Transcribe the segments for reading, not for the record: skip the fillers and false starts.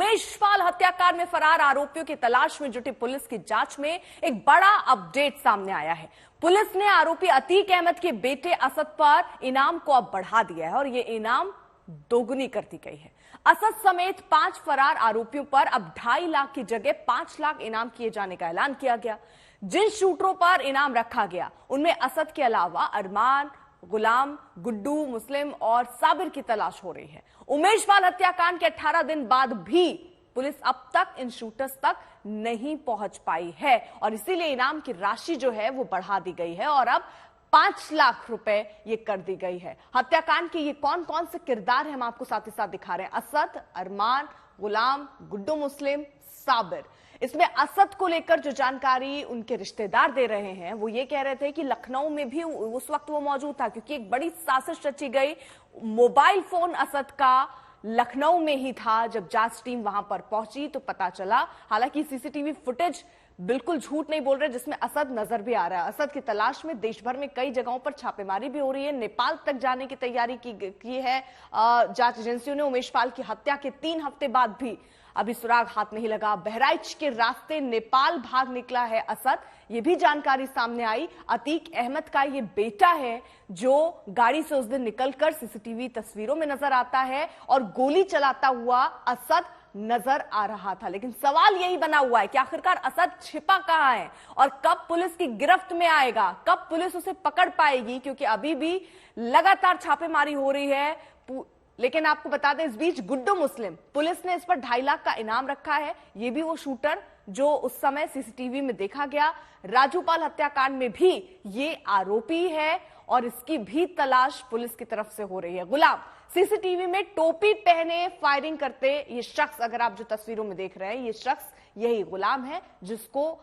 उमेश पाल हत्याकांड में फरार आरोपियों की तलाश में जुटी पुलिस की जांच में एक बड़ा अपडेट सामने आया है। पुलिस ने आरोपी अतीक अहमद के बेटे असद पर इनाम को अब बढ़ा दिया है और ये इनाम दोगुनी कर दी गई है। असद समेत 5 फरार आरोपियों पर अब 2.5 लाख की जगह 5 लाख इनाम किए जाने का ऐलान किया गया। जिन शूटरों पर इनाम रखा गया उनमें असद के अलावा अरमान, गुलाम, गुड्डू, मुस्लिम और साबिर की तलाश हो रही है। उमेश पाल हत्याकांड के 18 दिन बाद भी पुलिस अब तक इन शूटर्स तक नहीं पहुंच पाई है और इसीलिए इनाम की राशि जो है वो बढ़ा दी गई है और अब 5 लाख रुपए ये कर दी गई है। हत्याकांड के ये कौन कौन से किरदार हैं हम आपको साथ ही साथ दिखा रहे हैं। असद, अरमान, गुलाम, गुड्डू, मुस्लिम, साबिर। इसमें असद को लेकर जो जानकारी उनके रिश्तेदार दे रहे हैं वो ये कह रहे थे कि लखनऊ में भी उस वक्त वो मौजूद था क्योंकि एक बड़ी साजिश रची गई। मोबाइल फोन असद का लखनऊ में ही था। जब जांच टीम वहां पर पहुंची तो पता चला, हालांकि सीसीटीवी फुटेज बिल्कुल झूठ नहीं बोल रहे जिसमें असद नजर भी आ रहा है। असद की तलाश में देश भर में कई जगहों पर छापेमारी भी हो रही है। नेपाल तक जाने की तैयारी की है जांच एजेंसियों ने। उमेश पाल की हत्या के 3 हफ्ते बाद भी अभी सुराग हाथ नहीं लगा। बहराइच के रास्ते नेपाल भाग निकला है असद, ये भी जानकारी सामने आई। अतीक अहमद का ये बेटा है जो गाड़ी से उस दिन निकलकर सीसीटीवी तस्वीरों में नजर आता है और गोली चलाता हुआ असद नजर आ रहा था। लेकिन सवाल यही बना हुआ है कि आखिरकार असद छिपा कहां है और कब पुलिस की गिरफ्त में आएगा, कब पुलिस उसे पकड़ पाएगी, क्योंकि अभी भी लगातार छापेमारी हो रही है। लेकिन आपको बता दें, इस बीच गुड्डू मुस्लिम, पुलिस ने इस पर 2.5 लाख का इनाम रखा है। ये भी वो शूटर जो उस समय सीसीटीवी में देखा गया। राजूपाल हत्याकांड में भी ये आरोपी है और इसकी भी तलाश पुलिस की तरफ से हो रही है। गुलाम, सीसीटीवी में टोपी पहने फायरिंग करते ये शख्स, अगर आप जो तस्वीरों में देख रहे हैं, ये शख्स यही गुलाम है जिसको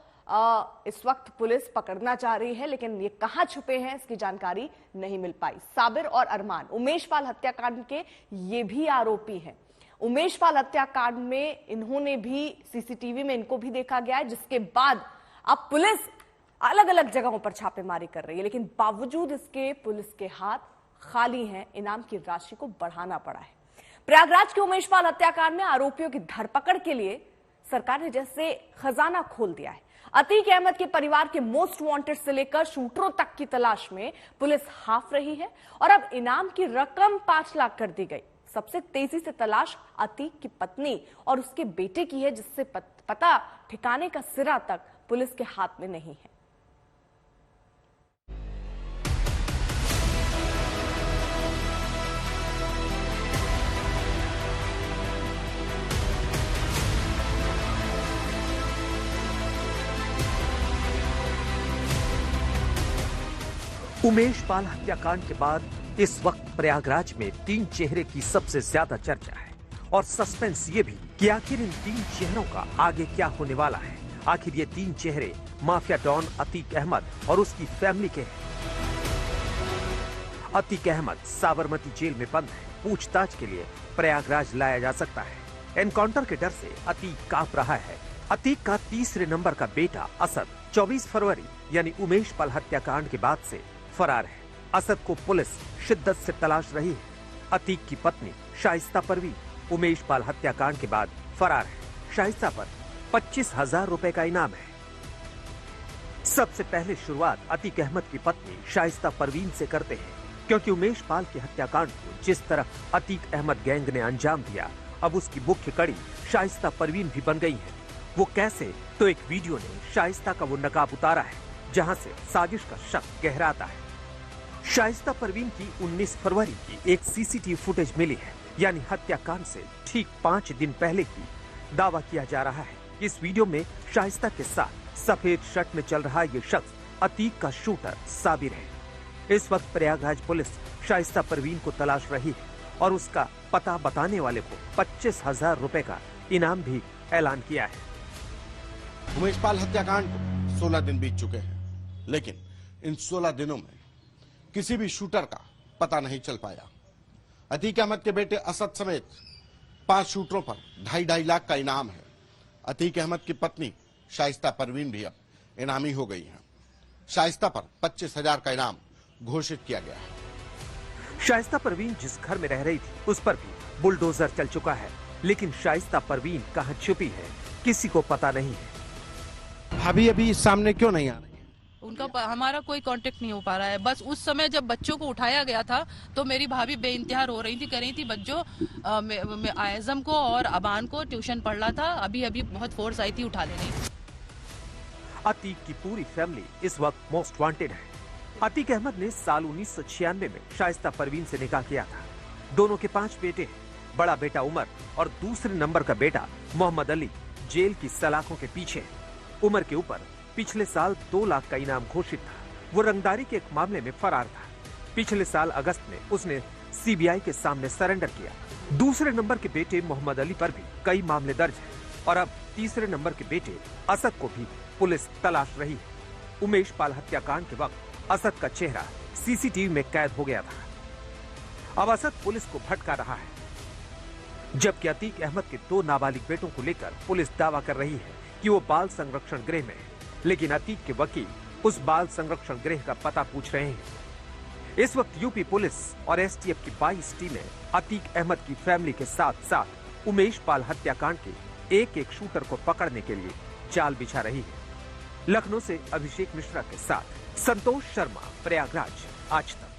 इस वक्त पुलिस पकड़ना चाह रही है, लेकिन ये कहां छुपे हैं इसकी जानकारी नहीं मिल पाई। साबिर और अरमान उमेश पाल हत्याकांड के ये भी आरोपी हैं। उमेश पाल हत्याकांड में इन्होंने भी सीसीटीवी में इनको भी देखा गया है, जिसके बाद अब पुलिस अलग अलग जगहों पर छापेमारी कर रही है। लेकिन बावजूद इसके पुलिस के हाथ खाली हैं। इनाम की राशि को बढ़ाना पड़ा है। प्रयागराज के उमेश पाल हत्याकांड में आरोपियों की धरपकड़ के लिए सरकार ने जैसे खजाना खोल दिया है। अतीक अहमद के परिवार के मोस्ट वांटेड से लेकर शूटरों तक की तलाश में पुलिस हाफ रही है और अब इनाम की रकम 5 लाख कर दी गई। सबसे तेजी से तलाश अतीक की पत्नी और उसके बेटे की है, जिससे पता ठिकाने का सिरा तक पुलिस के हाथ में नहीं है। उमेश पाल हत्याकांड के बाद इस वक्त प्रयागराज में 3 चेहरे की सबसे ज्यादा चर्चा है और सस्पेंस ये भी कि आखिर इन 3 चेहरों का आगे क्या होने वाला है। आखिर ये 3 चेहरे माफिया डॉन अतीक अहमद और उसकी फैमिली के हैं। अतीक अहमद साबरमती जेल में बंद है। पूछताछ के लिए प्रयागराज लाया जा सकता है। एनकाउंटर के डर से अतीक कांप रहा है। अतीक का तीसरे नंबर का बेटा असद 24 फरवरी यानी उमेश पाल हत्याकांड के बाद से फरार है। असद को पुलिस शिद्दत से तलाश रही है। अतीक की पत्नी शाइस्ता परवीन उमेश पाल हत्याकांड के बाद फरार है। शाइस्ता पर 25,000 रुपए का इनाम है। सबसे पहले शुरुआत अतीक अहमद की पत्नी शाइस्ता परवीन से करते हैं, क्योंकि उमेश पाल के हत्याकांड को जिस तरह अतीक अहमद गैंग ने अंजाम दिया, अब उसकी मुख्य कड़ी शाइस्ता परवीन भी बन गई है। वो कैसे, तो एक वीडियो ने शाइस्ता का वो नकाब उतारा है जहां से साजिश का शक गहराता है। शाइस्ता परवीन की 19 फरवरी की एक सीसीटीवी फुटेज मिली है, यानी हत्याकांड से ठीक 5 दिन पहले की। दावा किया जा रहा है इस वीडियो में शाइस्ता के साथ सफेद शर्ट में चल रहा ये शख्स अतीक का शूटर साबिर है। इस वक्त प्रयागराज पुलिस शाइस्ता परवीन को तलाश रही है और उसका पता बताने वाले को 25,000 रुपए का इनाम भी ऐलान किया है। उमेश पाल हत्याकांड को 16 दिन बीत चुके हैं, लेकिन इन 16 दिनों में किसी भी शूटर का पता नहीं चल पाया। अतीक अहमद के बेटे असद समेत 5 शूटरों पर 2.5 लाख का इनाम है। अतीक अहमद की पत्नी शाइस्ता परवीन भी अब इनामी हो गई है। शाइस्ता पर 25,000 का इनाम घोषित किया गया है। शाइस्ता परवीन जिस घर में रह रही थी उस पर भी बुलडोजर चल चुका है। लेकिन शाइस्ता परवीन कहां छुपी है किसी को पता नहीं है। भाभी अभी सामने क्यों नहीं आ रही? उनका हमारा कोई कांटेक्ट नहीं हो पा रहा है। बस उस समय जब बच्चों को उठाया गया था तो मेरी भाभी बेइंतहा रो रही थी, कह रही थी बच्चों आयजम को और अबान को ट्यूशन पढ़ रहा था, अभी अभी बहुत फोर्स आई थी उठा लेने। अतीक की पूरी फैमिली इस वक्त मोस्ट वांटेड है। अतीक अहमद ने साल 1996 में शाइस्ता परवीन से निकाह किया था। दोनों के 5 बेटे हैं। बड़ा बेटा उमर और दूसरे नंबर का बेटा मोहम्मद अली जेल की सलाखों के पीछे है। उमर के ऊपर पिछले साल 2 लाख का इनाम घोषित था। वो रंगदारी के एक मामले में फरार था। पिछले साल अगस्त में उसने सीबीआई के सामने सरेंडर किया। दूसरे नंबर के बेटे मोहम्मद अली पर भी कई मामले दर्ज हैं और अब तीसरे नंबर के बेटे असद को भी पुलिस तलाश रही है। उमेश पाल हत्याकांड के वक्त असद का चेहरा सीसीटीवी में कैद हो गया था। अब असद पुलिस को भटका रहा है, जबकि अतीक अहमद के 2 नाबालिग बेटों को लेकर पुलिस दावा कर रही है कि वो बाल संरक्षण गृह में है। लेकिन अतीक के वकील उस बाल संरक्षण गृह का पता पूछ रहे हैं। इस वक्त यूपी पुलिस और एसटीएफ की 22 टीमें अतीक अहमद की फैमिली के साथ साथ उमेश पाल हत्याकांड के एक शूटर को पकड़ने के लिए जाल बिछा रही है। लखनऊ से अभिषेक मिश्रा के साथ संतोष शर्मा, प्रयागराज, आज तक।